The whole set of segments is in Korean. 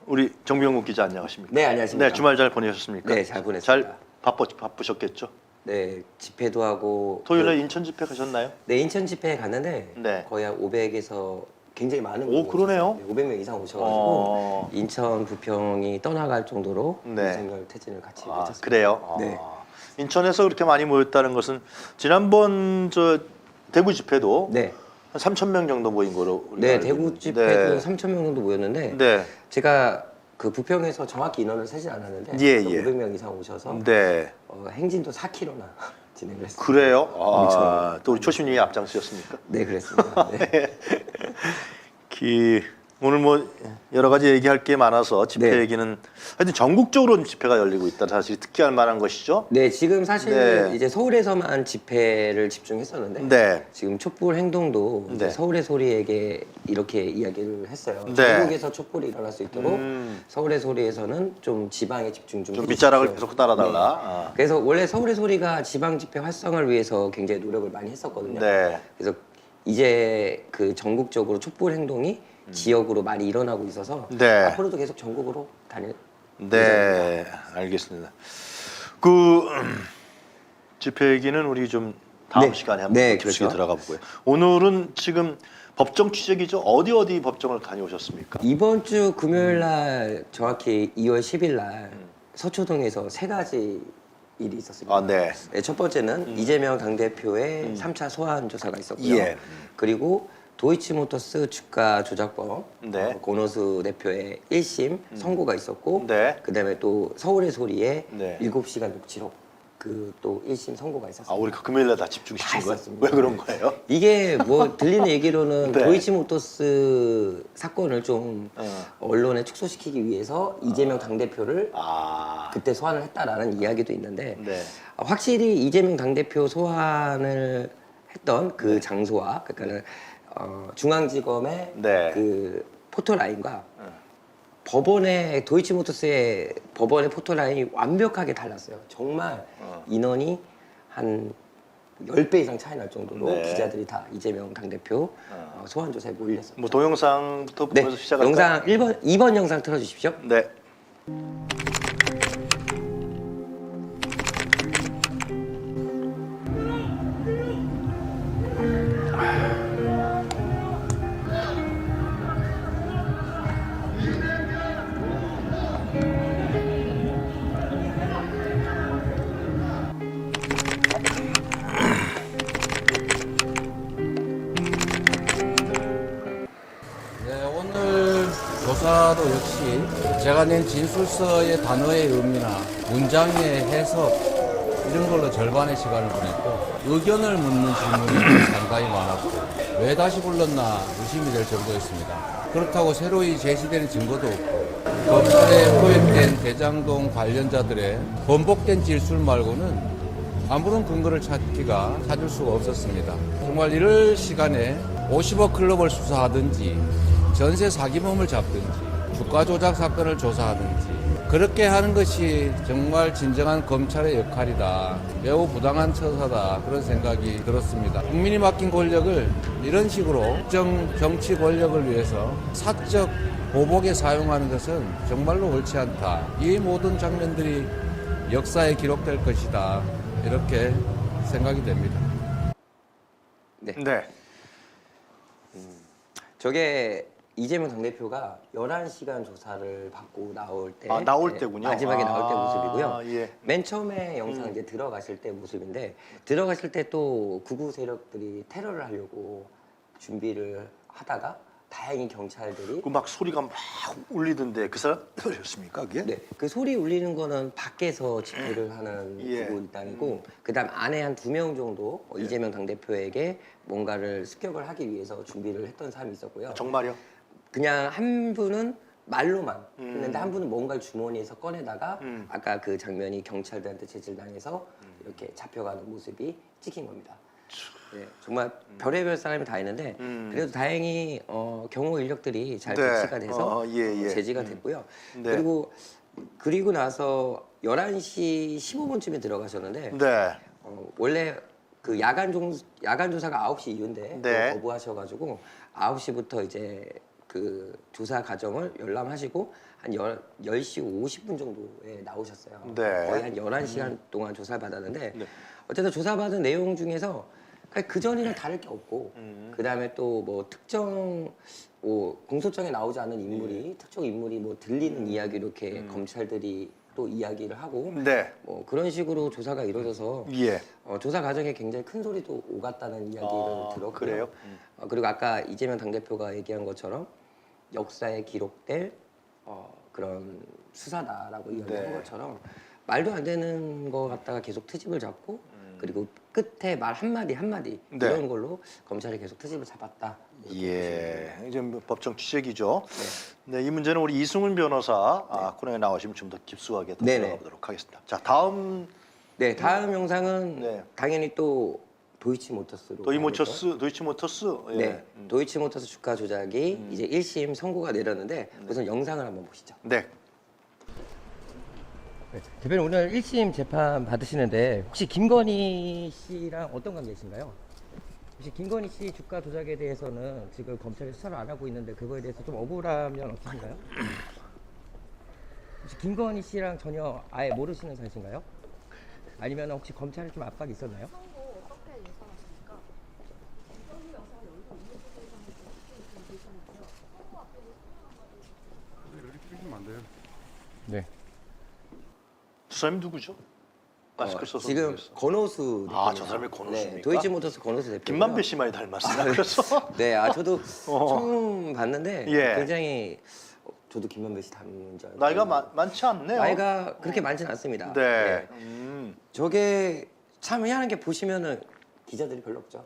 우리 정병국 기자 안녕하십니까? 네, 안녕하십니까? 네, 주말 잘 보내셨습니까? 네, 잘 보냈습니다. 잘 바쁘셨겠죠? 네, 집회도 하고 토요일에 인천 집회 가셨나요? 네, 인천 집회에 갔는데 네. 거의 한 500에서 굉장히 많은 오, 분이 그러네요. 오셨어요. 500명 이상 오셔가지고 네. 인천 부평이 떠나갈 정도로 네. 윤석열 퇴진을 같이 아, 외쳤습니다. 그래요? 네. 인천에서 그렇게 많이 모였다는 것은 지난번 저 대구 집회도 네, 한 3,000명 정도 모인 거로 우리가 네, 알고 대구 있는데. 집회도 네. 3,000명 정도 모였는데 네. 제가 그 부평에서 정확히 인원을 세진 않았는데 예, 그래서 예. 500명 이상 오셔서 네. 행진도 4km나 진행을 했습니다. 그래요? 엄청 또 우리 초심님이 앞장서셨습니까? 네, 그랬습니다. 네. 오늘 뭐 여러 가지 얘기할 게 많아서 집회 네. 얘기는 하여튼 전국적으로 집회가 열리고 있다. 사실 특기할 만한 것이죠. 네, 지금 사실 네. 이제 서울에서만 집회를 집중했었는데 네. 지금 촛불 행동도 이제 네. 서울의 소리에게 이렇게 이야기를 했어요. 네. 전국에서 촛불이 일어날 수 있도록 음. 서울의 소리에서는 좀 지방에 집중 좀 밑자락을 해주십시오. 계속 따라달라. 네. 아. 그래서 원래 서울의 소리가 지방 집회 활성화를 위해서 굉장히 노력을 많이 했었거든요. 네. 그래서 이제 그 전국적으로 촛불 행동이 지역으로 많이 일어나고 있어서 네. 앞으로도 계속 전국으로 다닐 네, 알겠습니다. 그 집회 얘기는 우리 좀 다음 네. 시간에 한번 네, 깊숙이 그렇죠. 들어가 보고요. 오늘은 지금 법정 취재기죠. 어디 법정을 다녀오셨습니까? 이번 주 금요일 날 정확히 2월 10일 날 서초동에서 세 가지 일이 있었습니다. 아, 네. 네, 첫 번째는 이재명 당대표의 3차 소환 조사가 있었고요. 예. 그리고 도이치모터스 주가 조작범 네. 권오수 대표의 1심 선고가 있었고 네. 그다음에 또 서울의 소리의 네. 7시간 녹취록 그 또 1심 선고가 있었습니다. 아, 우리 그 금요일날 다 집중시킨 다 거예요? 있었습니다. 왜 그런 거예요? 이게 뭐 들리는 얘기로는 네. 도이치모터스 사건을 좀 어. 언론에 축소시키기 위해서 이재명 당대표를 아, 그때 소환을 했다라는 이야기도 있는데 네. 확실히 이재명 당대표 소환을 했던 그 장소와 그러니까는 중앙지검의 네. 그 포토라인과 법원의 도이치모터스의 법원의 포토라인이 완벽하게 달랐어요. 정말 인원이 한 10배 이상 차이 날 정도로 네. 기자들이 다 이재명 당대표 소환 조사에 몰렸습니다. 뭐 동영상부터 네, 보면서 시작할까요? 영상 2번 영상 틀어주십시오. 네. 네, 오늘 조사도 역시 제가 낸 진술서의 단어의 의미나 문장의 해석 이런 걸로 절반의 시간을 보냈고 의견을 묻는 질문이 상당히 많았고 왜 다시 불렀나 의심이 될 정도였습니다. 그렇다고 새로이 제시되는 증거도 없고 검찰에 포획된 대장동 관련자들의 번복된 진술 말고는 아무런 근거를 찾을 수가 없었습니다. 정말 이럴 시간에 50억 클럽을 수사하든지 전세 사기범을 잡든지 주가 조작 사건을 조사하든지 그렇게 하는 것이 정말 진정한 검찰의 역할이다. 매우 부당한 처사다. 그런 생각이 들었습니다. 국민이 맡긴 권력을 이런 식으로 특정 정치 권력을 위해서 사적 보복에 사용하는 것은 정말로 옳지 않다. 이 모든 장면들이 역사에 기록될 것이다. 이렇게 생각이 됩니다. 네. 네. 저게 이재명 당대표가 11시간 조사를 받고 나올 때 나올 네, 때군요. 마지막에 나올 때 모습이고요. 예. 맨 처음에 영상 이제 들어가실 때 모습인데 들어가실 때 또 극우 세력들이 테러를 하려고 준비를 하다가 다행히 경찰들이 그 막 소리가 막 울리던데 그 사람이었습니까 그게? 네, 그 소리 울리는 거는 밖에서 집회를 하는 예. 극우 일당이고 그다음 안에 한 2명 정도 이재명 당대표에게 뭔가를 습격을 하기 위해서 준비를 했던 사람이 있었고요. 정말요? 그냥 한 분은 말로만 했는데 한 분은 뭔가를 주머니에서 꺼내다가 아까 그 장면이 경찰들한테 제질당해서 이렇게 잡혀가는 모습이 찍힌 겁니다. 네, 정말 별의별 사람이 다 있는데 그래도 다행히 경호 인력들이 잘 네. 배치가 돼서 예, 예. 제지가 됐고요. 네. 그리고 나서 11시 15분쯤에 들어가셨는데 네. 원래 그 야간 조사가 9시 이후인데 네. 그걸 거부하셔가지고 9시부터 이제 그 조사 과정을 열람하시고 한 10시 50분 정도에 나오셨어요. 네. 거의 한 11시간 동안 조사를 받았는데 네. 어쨌든 조사받은 내용 중에서 그 전이랑 다를 게 없고 그다음에 또 뭐 특정 뭐 공소장에 나오지 않은 인물이 특정 인물이 뭐 들리는 이야기로 이렇게 검찰들이 또 이야기를 하고 네. 뭐 그런 식으로 조사가 이루어져서 예. 조사 과정에 굉장히 큰 소리도 오갔다는 이야기를 들었고요. 그래요? 그리고 아까 이재명 당대표가 얘기한 것처럼 역사에 기록될 그런 수사다라고 이야기한 네. 것처럼 말도 안 되는 거 갖다가 계속 트집을 잡고 그리고 끝에 말 한마디 한마디 네. 이런 걸로 검찰이 계속 트집을 잡았다. 예, 이제 뭐 법정 취재기죠. 네, 이 문제는 우리 이승훈 변호사 코너에 나오시면 좀 더 깊숙하게 더 네네. 들어가 보도록 하겠습니다. 자, 다음 네, 다음 영상은 네. 당연히 또 도이치모터스로 도이치모터스. 예. 네, 도이치모터스 주가 조작이 이제 1심 선고가 내렸는데 우선 영상을 한번 보시죠. 네. 대표님 오늘 1심 재판 받으시는데 혹시 김건희 씨랑 어떤 관계이신가요? 혹시 김건희 씨 주가 조작에 대해서는 지금 검찰이 수사를 안 하고 있는데 그거에 대해서 좀 억울하면 어떠신가요? 혹시 김건희 씨랑 전혀 아예 모르시는 사이신가요? 아니면 혹시 검찰에 좀 압박이 있었나요? 네. 두 사람이 누구죠? 마스크 써서 지금 모르겠어. 권오수 대표. 저 사람이 권오수입니까? 네, 도이치모터스 권오수 대표. 김만배 씨 많이 닮았어요. 그래서 네, 저도 처음 봤는데 예. 굉장히 저도 김만배 씨 닮은 줄 알고. 나이가 많지 않네요. 나이가 그렇게 많지는 않습니다. 네. 저게 참 희한한 게 보시면은 기자들이 별로 없죠.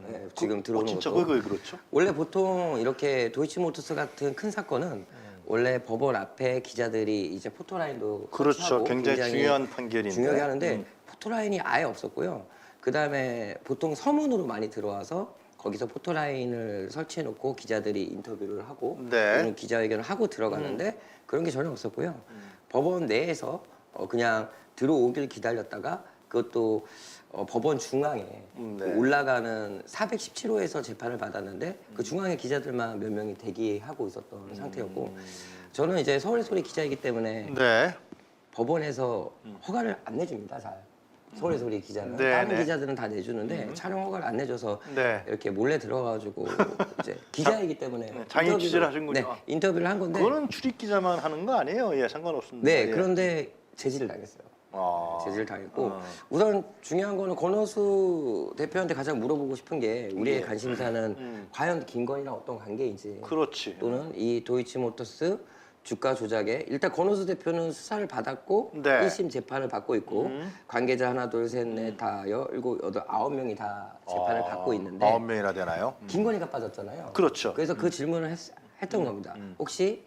네, 지금 들어오는 진짜 것도. 그거 그렇죠? 원래 보통 이렇게 도이치모터스 같은 큰 사건은 원래 법원 앞에 기자들이 이제 포토라인도 그렇죠. 설치하고 굉장히 중요한 판결인데. 중요하게 하는데 포토라인이 아예 없었고요. 그다음에 보통 서문으로 많이 들어와서 거기서 포토라인을 설치해 놓고 기자들이 인터뷰를 하고 네. 또는 기자회견을 하고 들어가는데 그런 게 전혀 없었고요. 법원 내에서 그냥 들어오길 기다렸다가 그것도 법원 중앙에 네. 올라가는 417호에서 재판을 받았는데 그 중앙에 기자들만 몇 명이 대기하고 있었던 상태였고 저는 이제 서울의 소리 기자이기 때문에 네. 법원에서 허가를 안 내줍니다. 잘 서울의 소리 기자는 네, 다른 네. 기자들은 다 내주는데 촬영 허가를 안 내줘서 네. 이렇게 몰래 들어가가지고 이제 기자이기 때문에 장인 인터뷰를- 취재를 하신군요. 네, 인터뷰를 한 건데 그거는 출입 기자만 하는 거 아니에요? 예, 상관없습니다. 네 예. 그런데 제지를 당했어요. 제지를 당했고 우선 중요한 거는 권오수 대표한테 가장 물어보고 싶은 게 우리의 예. 관심사는 과연 김건희랑 어떤 관계인지 그렇지. 또는 이 도이치모터스 주가 조작에 일단 권오수 대표는 수사를 받았고 네. 1심 재판을 받고 있고 관계자 하나 둘 셋 넷 다 일곱 여덟 아홉 명이 다 재판을 받고 있는데 9명이나 되나요? 김건희가 빠졌잖아요. 그렇죠. 그래서 그 질문을 했던 겁니다. 혹시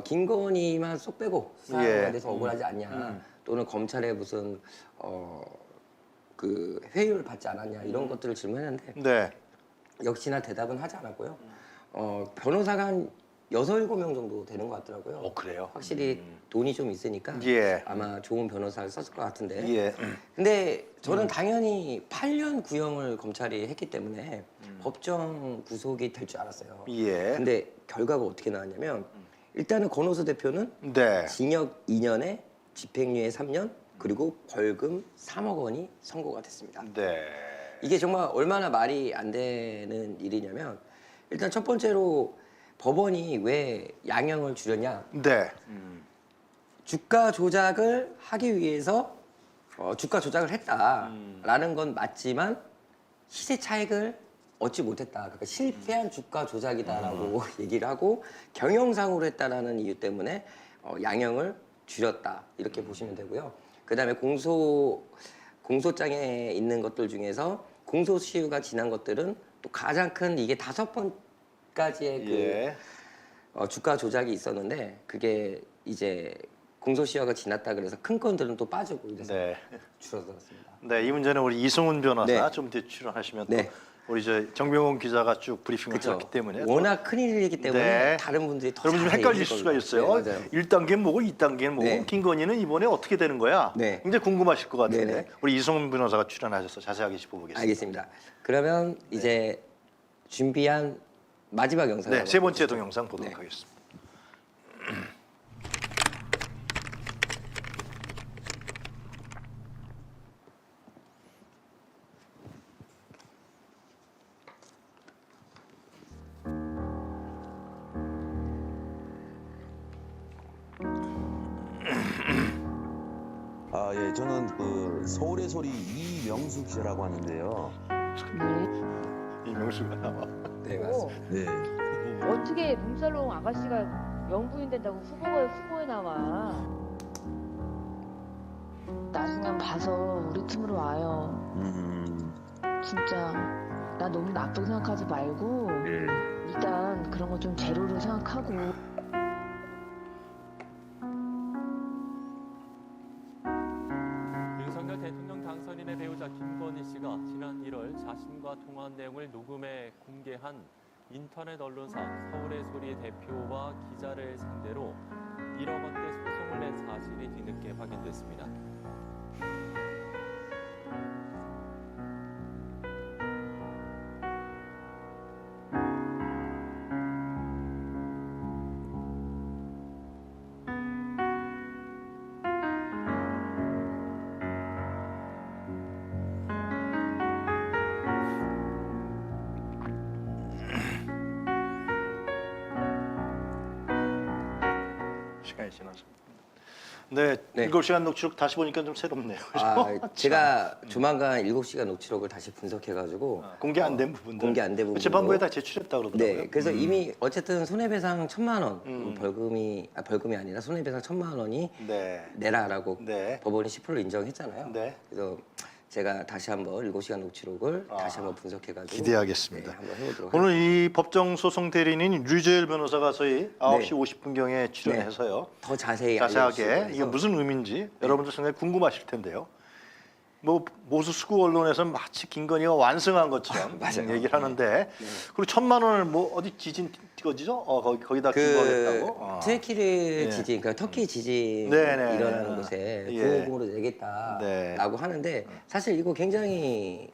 김건희만 쏙 빼고 수사에 예. 대해서 억울하지 않냐 또는 검찰에 무슨 그 회유를 받지 않았냐 이런 것들을 질문했는데 네. 역시나 대답은 하지 않았고요. 변호사가 한 6, 7명 정도 되는 것 같더라고요. 그래요? 확실히 돈이 좀 있으니까 예. 아마 좋은 변호사를 썼을 것 같은데. 예. 근데 저는 당연히 8년 구형을 검찰이 했기 때문에 법정 구속이 될 줄 알았어요. 예. 근데 결과가 어떻게 나왔냐면 일단은 권오수 대표는 네. 징역 2년에 집행유예 3년 그리고 벌금 3억 원이 선고가 됐습니다. 네. 이게 정말 얼마나 말이 안 되는 일이냐면 일단 첫 번째로 법원이 왜 양형을 줄였냐 네. 주가 조작을 하기 위해서 주가 조작을 했다라는 건 맞지만 시세 차익을 얻지 못했다. 그러니까 실패한 주가 조작이다라고 얘기를 하고 경영상으로 했다라는 이유 때문에 양형을 줄였다 이렇게 보시면 되고요. 그다음에 공소장에 있는 것들 중에서 공소시효가 지난 것들은 또 가장 큰 이게 5번까지의 그 예. 주가 조작이 있었는데 그게 이제 공소시효가 지났다 그래서 큰 건들은 또 빠지고 이래서 네. 줄어들었습니다. 네, 이 문제는 우리 이승훈 변호사 네. 좀 뒤에 출연하시면 네. 또 우리 정병훈 기자가 쭉 브리핑을 그렇죠. 하셨기 때문에 워낙 큰 일이기 때문에 네. 다른 분들이 더 여러분 좀 잘 헷갈릴 얘기할 수가 거예요. 있어요. 네, 맞아요. 1단계는 뭐고 2단계는 뭐고 네. 김건희는 이번에 어떻게 되는 거야? 네. 굉장히 궁금하실 것 같은데 네네. 우리 이승훈 변호사가 출연하셔서 자세하게 짚어보겠습니다. 알겠습니다. 그러면 이제 준비한 마지막 영상. 네, 세 번째 동영상 보도록 네. 하겠습니다. 아, 예, 저는 그 서울의 소리 이명수 기자라고 하는데요. 네. 이명수가 나와. 네, 오, 맞습니다. 네. 어떻게 룸살롱 아가씨가 명부인 된다고 후보에 나와? 나중엔 봐서 우리 팀으로 와요. 진짜 나 너무 나쁘게 생각하지 말고 예. 일단 그런 거 좀 제로로 생각하고. 윤석열 대통령 당선인의 배우자 김건희 씨가 지난 1월 자신과 통화한 내용을 녹음해 공개한 인터넷 언론사 서울의 소리 대표와 기자를 상대로 1억 원대 소송을 낸 사실이 뒤늦게 확인됐습니다. 시간이 지나서. 네, 네. 7시간 녹취록 다시 보니까 좀 새롭네요. 아, 제가 조만간 7시간 녹취록을 다시 분석해가지고 공개 안 된 부분들. 공개 안 된 부분도. 재판부에 다 제출했다 그러더라고요. 네, 그래서 이미 어쨌든 손해배상 1,000만 원 음. 벌금이 아니라 손해배상 1,000만 원이 네. 내라라고 네. 법원이 10% 인정했잖아요. 네. 그래서 제가 다시 한번 7시간 녹취록을 아, 다시 한번 분석해가지고 기대하겠습니다. 네, 한번 해보도록 오늘 이 법정 소송 대리인 류재열 변호사가 저희 9시 50분경에 출연해서요. 더 자세히 자세하게 알려주시기 이게 위해서 무슨 의미인지 여러분들 상당히 궁금하실 텐데요. 뭐 모수 수구 언론에서 마치 김건희가 완성한 것처럼 맞아요. 얘기를 하는데 그리고 1,000만 원을 뭐 어디 지진 거지죠? 거기다 그 기부하겠다고. 트레키르 예. 지진, 그러니까 터키 지진 네네. 일어나는 곳에 예. 구호공으로 내겠다라고 네. 하는데 사실 이거 굉장히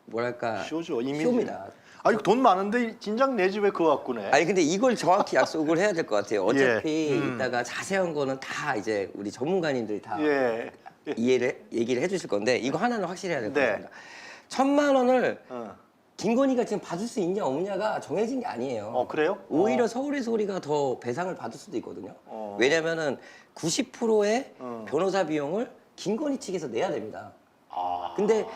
뭐랄까 쇼죠. 이미지. 쇼입니다. 아니 돈 많은데 진작 내지 왜 그거 갖고 내? 아니 근데 이걸 정확히 약속을 해야 될 것 같아요. 어차피 예. 이따가 자세한 거는 다 이제 우리 전문가님들이 다 예. 얘기를 해주실 건데 이거 하나는 확실해야 될 것 네. 같습니다. 1,000만 원을 어. 김건희가 지금 받을 수 있냐 없냐가 정해진 게 아니에요. 그래요? 오히려 서울의 소리가 더 배상을 받을 수도 있거든요. 왜냐면은 90%의 변호사 비용을 김건희 측에서 내야 됩니다. 아. 근데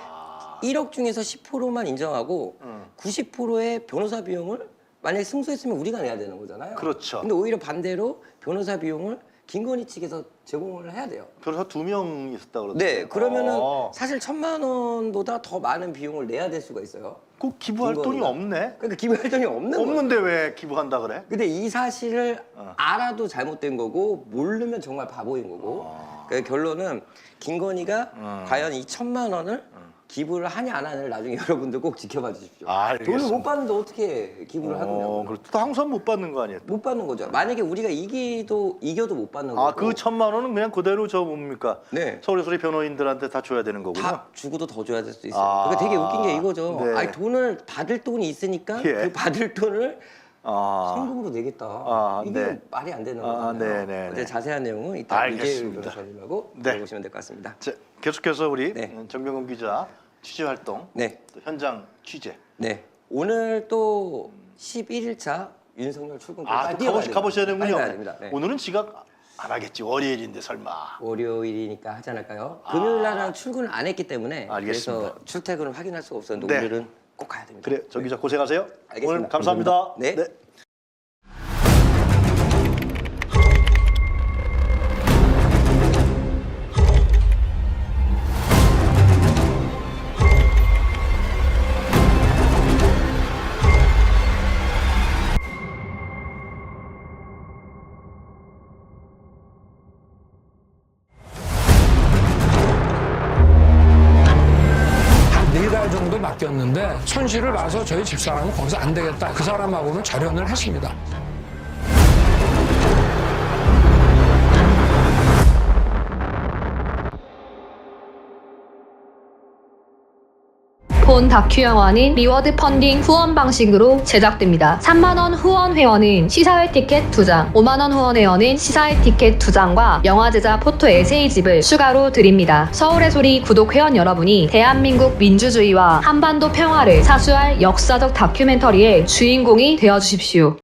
1억 중에서 10%만 인정하고 90%의 변호사 비용을 만약에 승소했으면 우리가 내야 되는 거잖아요. 그렇죠. 근데 오히려 반대로 변호사 비용을 김건희 측에서 제공을 해야 돼요. 변호사 2명 있었다 그러던데. 네, 그러면은 사실 1,000만 원보다 더 많은 비용을 내야 될 수가 있어요. 꼭 기부할 돈이 김건희가. 없네. 그러니까 기부할 돈이 없는 거예요. 없는데 왜 기부한다 그래? 근데 이 사실을 알아도 잘못된 거고 모르면 정말 바보인 거고. 그 결론은 김건희가 과연 이 1,000만 원을 기부를 하냐 안 하냐를 나중에 여러분들 꼭 지켜봐 주십시오. 알겠습니다. 돈을 못 받는데 어떻게 기부를 하느냐고. 그렇죠. 또 항상 못 받는 거 아니에요? 못 받는 거죠. 만약에 우리가 이겨도 못 받는 거고. 그 1,000만 원은 그냥 그대로 저 뭡니까? 네. 서울의 소리 변호인들한테 다 줘야 되는 거군요. 다 주고도 더 줘야 될 수도 있어요. 아. 그러니까 되게 웃긴 게 이거죠. 네. 아니 돈을 받을 돈이 있으니까 예. 그 받을 돈을 아. 현금으로 내겠다. 네. 이게 말이 안 되는 아, 거잖아요. 네, 네, 어제 네. 자세한 내용은 이따 알겠습니다. 유재율 변호사님하고 네. 들어보시면 될 것 같습니다. 자, 계속해서 우리 네. 정병훈 기자 취재 활동, 네. 또 현장 취재. 네. 오늘 또 11일차 윤석열 출근. 또 가보셔야 되는군요. 됩니다. 네. 오늘은 지각 안 하겠지. 월요일인데 설마. 월요일이니까 하지 않을까요? 금요일 날은 출근을 안 했기 때문에 알겠습니다. 그래서 출퇴근을 확인할 수가 없었는데 네. 오늘은 꼭 가야 됩니다. 그래, 정 기자 고생하세요. 알겠습니다. 오늘 감사합니다. 네. 한 4달 정도 맡겼는데 손실을 봐서 저희 집사람은 거기서 안 되겠다. 그 사람하고는 절연을 했습니다. 본 다큐 영화는 리워드 펀딩 후원 방식으로 제작됩니다. 3만원 후원 회원은 시사회 티켓 2장, 5만원 후원 회원은 시사회 티켓 2장과 영화 제작 포토 에세이집을 추가로 드립니다. 서울의 소리 구독 회원 여러분이 대한민국 민주주의와 한반도 평화를 사수할 역사적 다큐멘터리의 주인공이 되어주십시오.